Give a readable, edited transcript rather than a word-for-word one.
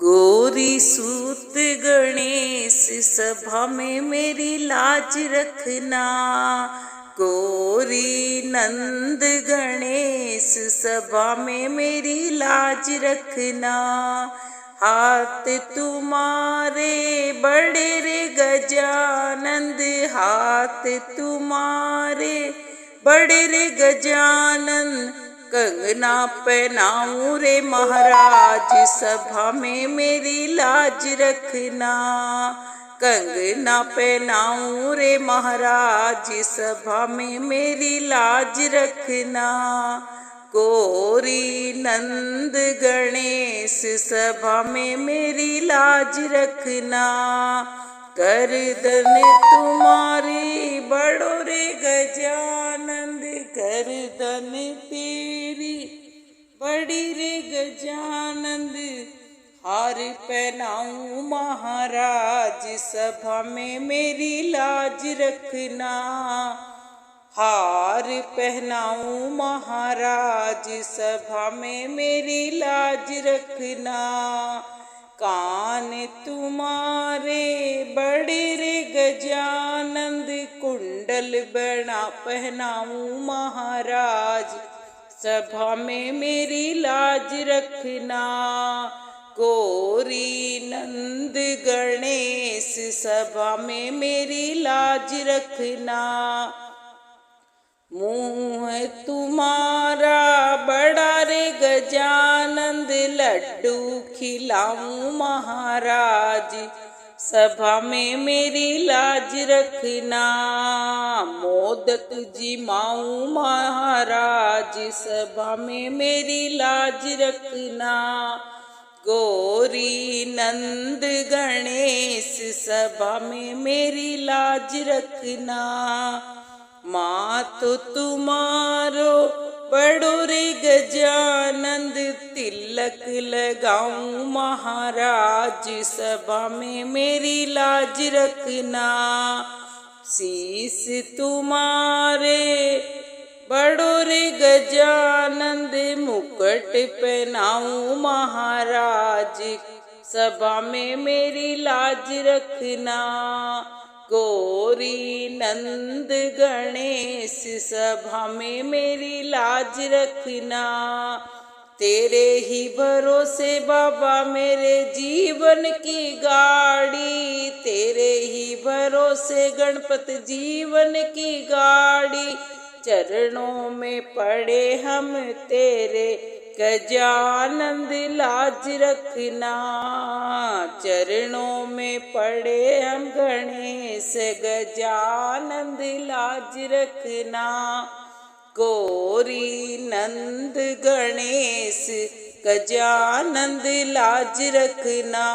गोरी सूत गणेश सभा में मेरी लाज रखना। गोरी नंद गणेश सभा में मेरी लाज रखना। हाथ तुम्हारे बड़े रे गजानंद, हाथ तुम्हारे बड़े रे गजानंद। कंगना पहनाऊं रे महाराज, सभा में मेरी लाज रखना। कंगना पहनाऊं रे महाराज, सभा में मेरी लाज रखना। गोरी नंद गणेश सभा में मेरी लाज रखना। गर्दन तुम्हारी बड़ो रे गजानंद, गर्दन तेरी बड़ी रे गजानंद। हार पहनाऊं महाराज, सभा में मेरी लाज रखना। हार पहनाऊं महाराज, सभा में मेरी लाज रखना। कान तुम्हारे बड़े रे गजानंद, कुंडल बना पहनाऊं महाराज, सभा में मेरी लाज रखना। गोरी नंद गणेश सभा में मेरी लाज रखना। मुँह तुम्हारा बड़ा रे गजानंद, लड्डू खिलाऊं महाराज, सभा में मेरी लाज रखना। मोदक जिमाऊं महाराज, सभा में मेरी लाज रखना। गोरी नंद गणेश सभा में मेरी लाज रखना। माँ तो तुम्हारो बड़ो रे गजानंद, तिलक लगाऊं महाराज, सभा में मेरी लाज रखना। शीश तुम्हारे बड़ो रे गजानंद, मुकुट पहनाऊं महाराज, सभा में मेरी लाज रखना। गोरी नंद गणेश सभा में मेरी लाज रखना। तेरे ही भरोसे बाबा मेरे जीवन की गाड़ी, तेरे ही भरोसे गणपति जीवन की गाड़ी। चरणों में पड़े हम तेरे गजानंद, लाज रखना। चरणों में पड़े हम गणेश गजानंद, लाज रखना। गोरी नंद गणेश गजानंद, लाज रखना।